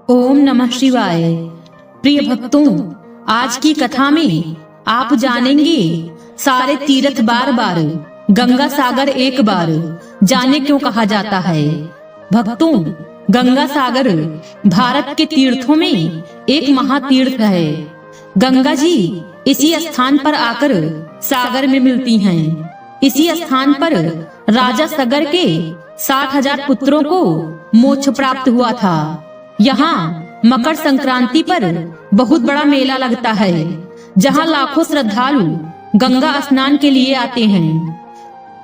ओम नमः शिवाय। प्रिय भक्तों, आज की कथा में आप जानेंगे सारे तीर्थ बार बार, गंगा सागर एक बार। जाने क्यों कहा जाता है। भक्तों, गंगा सागर भारत के तीर्थों में एक महातीर्थ है। गंगा जी इसी स्थान पर आकर सागर में मिलती हैं। इसी स्थान पर राजा सगर के 60,000 पुत्रों को मोक्ष प्राप्त हुआ था। यहाँ मकर संक्रांति पर बहुत बड़ा मेला लगता है, जहाँ लाखों श्रद्धालु गंगा स्नान के लिए आते हैं।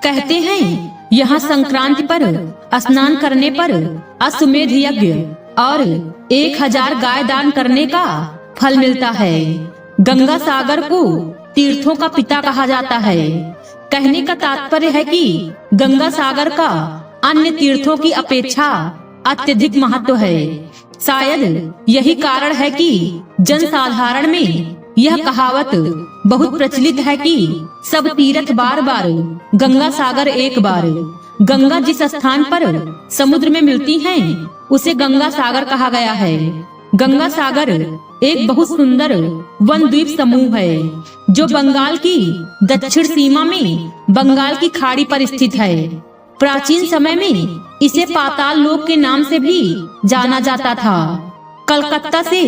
कहते हैं यहाँ संक्रांति पर स्नान करने पर अश्वमेध यज्ञ और 1000 गाय दान करने का फल मिलता है। गंगा सागर को तीर्थों का पिता कहा जाता है। कहने का तात्पर्य है कि गंगा सागर का अन्य तीर्थों की अपेक्षा अत्यधिक महत्व है। शायद यही कारण है कि जनसाधारण में यह कहावत बहुत प्रचलित है कि सब तीर्थ बार बार, गंगा सागर एक बार। गंगा जिस स्थान पर समुद्र में मिलती हैं, उसे गंगा सागर कहा गया है। गंगा सागर एक बहुत सुंदर वन द्वीप समूह है, जो बंगाल की दक्षिण सीमा में बंगाल की खाड़ी पर स्थित है। प्राचीन समय में इसे पाताल लोक के नाम से भी जाना जाता था। कलकत्ता से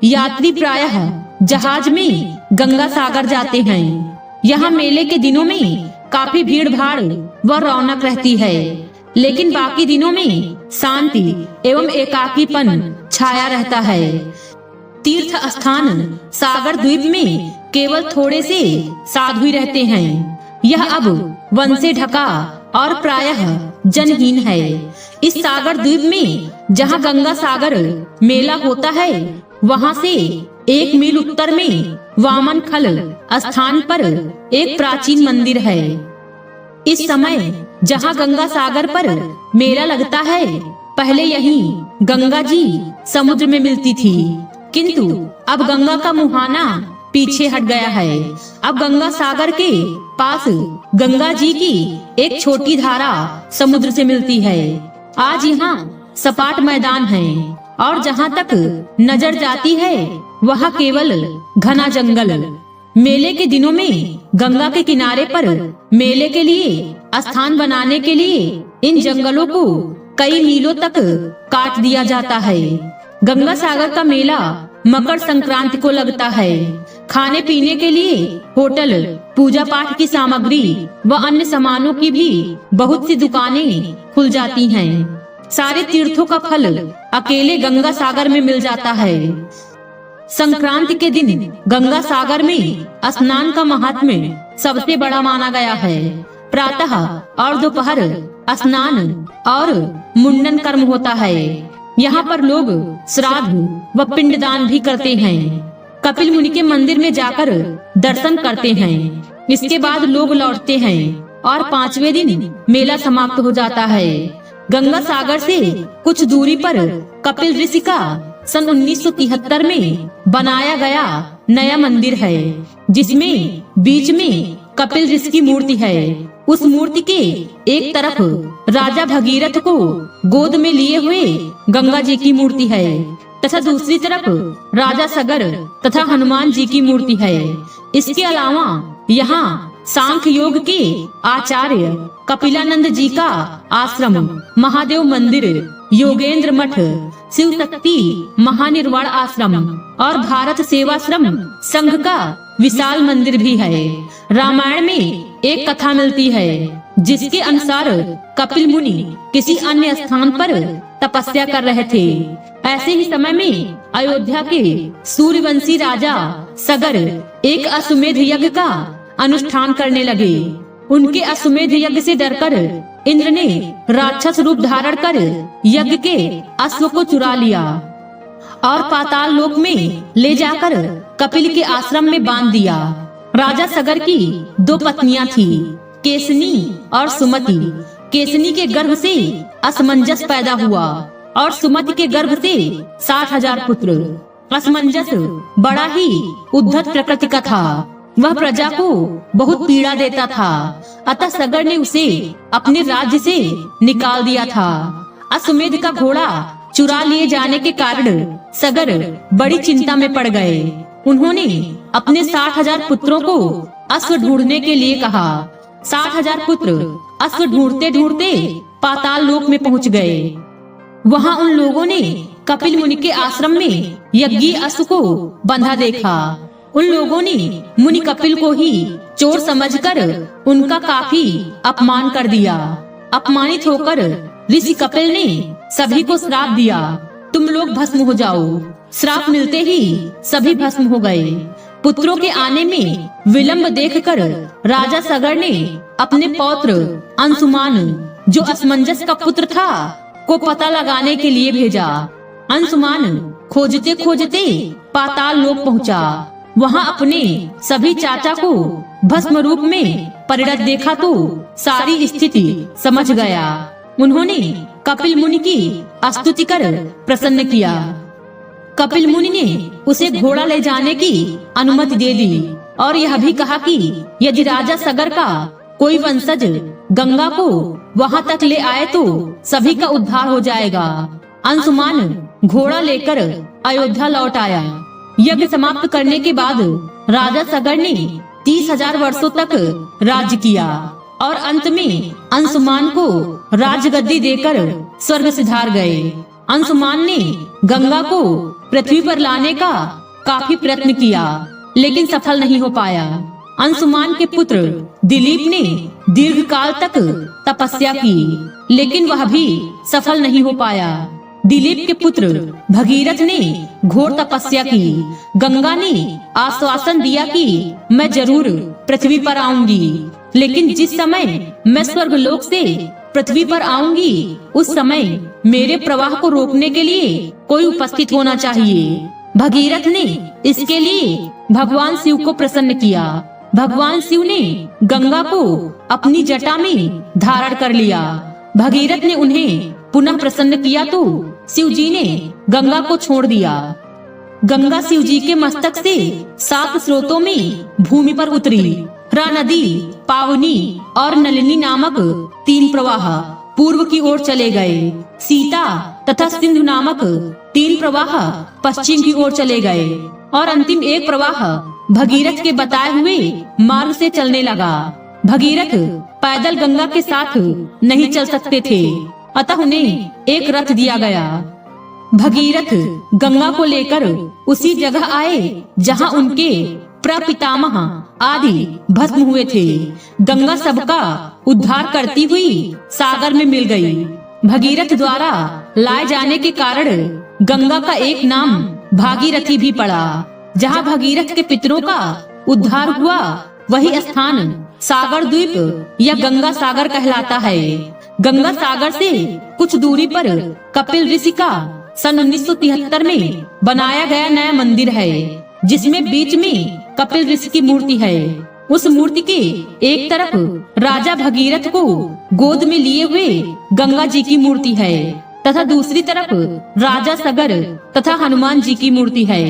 यात्री प्रायः जहाज में गंगा सागर जाते हैं। यहाँ मेले के दिनों में काफी भीड़ भाड़ व रौनक रहती है, लेकिन बाकी दिनों में शांति एवं एकाकीपन छाया रहता है। तीर्थ स्थान सागर द्वीप में केवल थोड़े से साधु ही रहते हैं। यह अब वन से ढका और प्रायः जनहीन है। इस सागर द्वीप में जहाँ गंगा सागर मेला होता है, वहाँ से 1 मील उत्तर में वामन खल स्थान पर एक प्राचीन मंदिर है। इस समय जहाँ गंगा सागर पर मेला लगता है, पहले यहीं गंगा जी समुद्र में मिलती थी, किंतु अब गंगा का मुहाना पीछे हट गया है। अब गंगा सागर के पास गंगा जी की एक छोटी धारा समुद्र से मिलती है। आज यहाँ सपाट मैदान है और जहाँ तक नजर जाती है, वहाँ केवल घना जंगल। मेले के दिनों में गंगा के किनारे पर मेले के लिए स्थान बनाने के लिए इन जंगलों को कई मीलों तक काट दिया जाता है। गंगा सागर का मेला मकर संक्रांति को लगता है। खाने पीने के लिए होटल, पूजा पाठ की सामग्री व अन्य सामानों की भी बहुत सी दुकानें खुल जाती हैं। सारे तीर्थों का फल अकेले गंगा सागर में मिल जाता है। संक्रांति के दिन गंगा सागर में स्नान का महात्म्य सबसे बड़ा माना गया है। प्रातः और दोपहर स्नान और मुंडन कर्म होता है। यहाँ पर लोग श्राद्ध व पिंडदान भी करते हैं। कपिल मुनि के मंदिर में जाकर दर्शन करते हैं। इसके बाद लोग लौटते हैं और 5वें दिन मेला समाप्त हो जाता है। गंगा सागर से कुछ दूरी पर कपिल ऋषि का सन 1973 में बनाया गया नया मंदिर है, जिसमें बीच में कपिल ऋषि की मूर्ति है। उस मूर्ति के एक तरफ राजा भगीरथ को गोद में लिए हुए गंगा जी की मूर्ति है, तथा दूसरी तरफ राजा सगर तथा हनुमान जी की मूर्ति है। इसके अलावा यहाँ सांख्य योग के आचार्य कपिलानंद जी का आश्रम, महादेव मंदिर, योगेंद्र मठ, शिव शक्ति महानिर्वाण आश्रम और भारत सेवाश्रम संघ का विशाल मंदिर भी है। रामायण में एक कथा मिलती है, जिसके अनुसार कपिल मुनि किसी अन्य स्थान पर तपस्या कर रहे थे। ऐसे ही समय में अयोध्या के सूर्यवंशी राजा सगर एक अश्वमेध यज्ञ का अनुष्ठान करने लगे। उनके अश्वमेध यज्ञ से डरकर इंद्र ने राक्षस रूप धारण कर यज्ञ के अश्व को चुरा लिया और पाताल लोक में ले जाकर कपिल के आश्रम में बांध दिया। राजा सगर की 2 पत्नियां थी, केसनी और सुमति। केसनी के गर्भ से असमंजस पैदा हुआ और सुमति के गर्भ से 60,000 पुत्र। असमंजस बड़ा ही उद्धत प्रकृति का था। वह प्रजा को बहुत पीड़ा देता था, अतः सगर ने उसे अपने राज्य से निकाल दिया था। अश्वमेध का घोड़ा चुरा लिए जाने के कारण सगर बड़ी चिंता में पड़ गए। उन्होंने अपने 60,000 पुत्रों को अश्व ढूंढने के लिए कहा। 60,000 पुत्र अश्व ढूंढते ढूंढते पाताल लोक में पहुंच गए। वहां उन लोगों ने कपिल मुनि के आश्रम में यज्ञी अश्व को बंधा देखा। उन लोगों ने मुनि कपिल को ही चोर समझकर उनका काफी अपमान कर दिया। अपमानित होकर ऋषि कपिल ने सभी को श्राप दिया, तुम लोग भस्म हो जाओ। श्राप मिलते ही सभी भस्म हो गए। पुत्रों के आने में विलंब देखकर राजा सगर ने अपने पौत्र अंशुमान, जो असमंजस का पुत्र था, को पता लगाने के लिए भेजा। अंशुमान खोजते खोजते पाताल लोक पहुंचा। वहां अपने सभी चाचा को भस्म रूप में परिणत देखा तो सारी स्थिति समझ गया। उन्होंने कपिल मुनि की स्तुति कर प्रसन्न किया। कपिल मुनि ने उसे घोड़ा ले जाने की अनुमति दे दी और यह भी कहा कि यदि राजा सगर का कोई वंशज गंगा को वहां तक ले आए तो सभी का उद्धार हो जाएगा। अंशुमान घोड़ा लेकर अयोध्या लौट आया। यज्ञ समाप्त करने के बाद राजा सगर ने 30,000 वर्षों तक राज्य किया और अंत में अंशुमान को राजगद्दी देकर स्वर्ग सिधार गए। अंशुमान ने गंगा को पृथ्वी पर लाने का काफी प्रयत्न किया, लेकिन सफल नहीं हो पाया। अंशुमान के पुत्र दिलीप ने दीर्घ काल तक तपस्या की, लेकिन वह भी सफल नहीं हो पाया। दिलीप के पुत्र भगीरथ ने घोर तपस्या की। गंगा ने आश्वासन दिया कि मैं जरूर पृथ्वी पर आऊंगी, लेकिन जिस समय मैं स्वर्गलोक से पृथ्वी पर आऊंगी उस समय मेरे प्रवाह को रोकने के लिए कोई उपस्थित होना चाहिए। भगीरथ ने इसके लिए भगवान शिव को प्रसन्न किया। भगवान शिव ने गंगा को अपनी जटा में धारण कर लिया। भगीरथ ने उन्हें पुनः प्रसन्न किया तो शिव जी ने गंगा को छोड़ दिया। गंगा शिव जी के मस्तक से 7 स्रोतों में भूमि पर उतरी। हरा नदी, पावनी और नलिनी नामक 3 प्रवाह पूर्व की ओर चले गए। सीता तथा सिंधु नामक 3 प्रवाह पश्चिम की ओर चले गए और अंतिम एक प्रवाह भगीरथ के बताए हुए मार्ग से चलने लगा। भगीरथ पैदल गंगा के साथ नहीं चल सकते थे, अतः उन्हें एक रथ दिया गया। भगीरथ गंगा को लेकर उसी जगह आए जहां उनके प्रपितामह आदि भस्म हुए थे। गंगा सबका उद्धार करती हुई सागर में मिल गई। भगीरथ द्वारा लाए जाने के कारण गंगा का एक नाम भागीरथी भी पड़ा। जहां भगीरथ के पितरों का उद्धार हुआ वही स्थान सागर द्वीप या गंगा सागर कहलाता है। गंगा सागर से कुछ दूरी पर कपिल ऋषि का सन 1973 में बनाया गया नया मंदिर है, जिसमें बीच में कपिल ऋषि की मूर्ति है। उस मूर्ति के एक तरफ राजा भगीरथ को गोद में लिए हुए गंगा जी की मूर्ति है तथा दूसरी तरफ राजा सगर तथा हनुमान जी की मूर्ति है।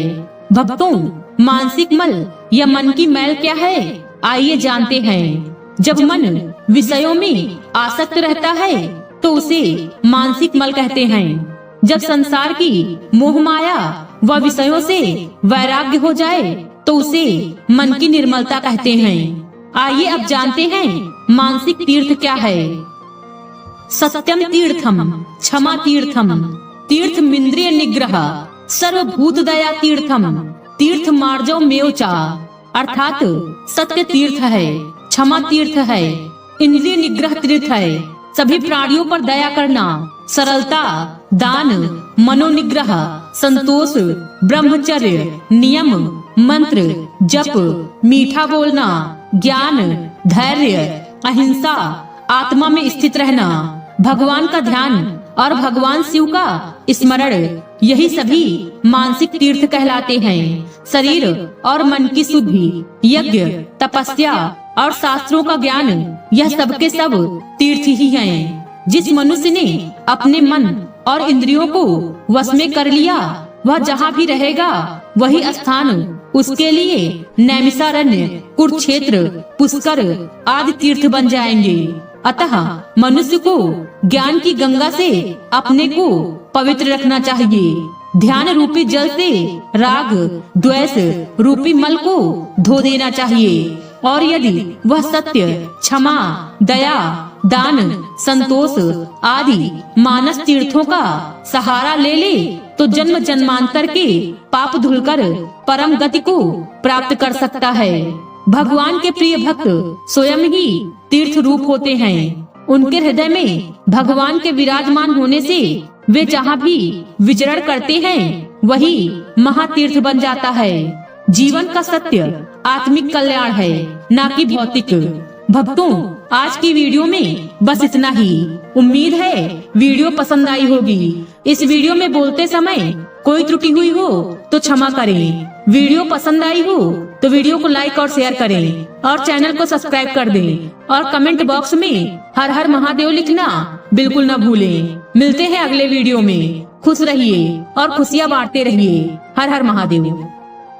भक्तों, मानसिक मल या मन की मैल क्या है, आइए जानते हैं। जब मन विषयों में आसक्त रहता है तो उसे मानसिक मल कहते हैं। जब संसार की मोह माया व विषयों से वैराग्य हो जाए तो उसे मन की निर्मलता कहते हैं। आइए अब जानते हैं मानसिक तीर्थ क्या है। सत्यम तीर्थम, क्षमा तीर्थम, तीर्थमिंद्रिय निग्रह, सर्वभूत दया तीर्थम, तीर्थ मार्जव मेवचा, अर्थात सत्य तीर्थ है, क्षमा तीर्थ है, इंद्रिय निग्रह तीर्थ है, सभी प्राणियों पर दया करना, सरलता, दान, मनोनिग्रह, संतोष, ब्रह्मचर्य, नियम, मंत्र, जप, मीठा बोलना, ज्ञान, धैर्य, अहिंसा, आत्मा में स्थित रहना, भगवान का ध्यान और भगवान शिव का स्मरण, यही सभी मानसिक तीर्थ कहलाते हैं। शरीर और मन की शुद्धि, यज्ञ, तपस्या और शास्त्रों का ज्ञान, यह सब के सब तीर्थ ही हैं। जिस मनुष्य ने अपने मन और इंद्रियों को वश में कर लिया वह जहाँ भी रहेगा वही स्थान उसके लिए नैमिषारण्य, कुरुक्षेत्र, पुष्कर आदि तीर्थ बन जाएंगे। अतः मनुष्य को ज्ञान की गंगा से अपने को पवित्र रखना चाहिए। ध्यान रूपी जल से राग द्वेष रूपी मल को धो देना चाहिए। और यदि वह सत्य, क्षमा, दया, दान, संतोष आदि मानस तीर्थों का सहारा ले ले तो जन्म जन्मांतर के पाप धुलकर परम गति को प्राप्त कर सकता है। भगवान के प्रिय भक्त स्वयं ही तीर्थ रूप होते हैं। उनके हृदय में भगवान के विराजमान होने से वे जहाँ भी विचरण करते हैं वही महातीर्थ बन जाता है। जीवन का सत्य आत्मिक कल्याण है, ना कि भौतिक। भक्तों, आज की वीडियो में बस इतना ही। उम्मीद है वीडियो पसंद आई होगी। इस वीडियो में बोलते समय कोई त्रुटि हुई हो तो क्षमा करें। वीडियो पसंद आई हो तो वीडियो को लाइक और शेयर करें और चैनल को सब्सक्राइब कर दें और कमेंट बॉक्स में हर हर महादेव लिखना बिल्कुल न भूलें। मिलते हैं अगले वीडियो में। खुश रहिए और खुशियाँ बांटते रहिए। हर हर महादेव।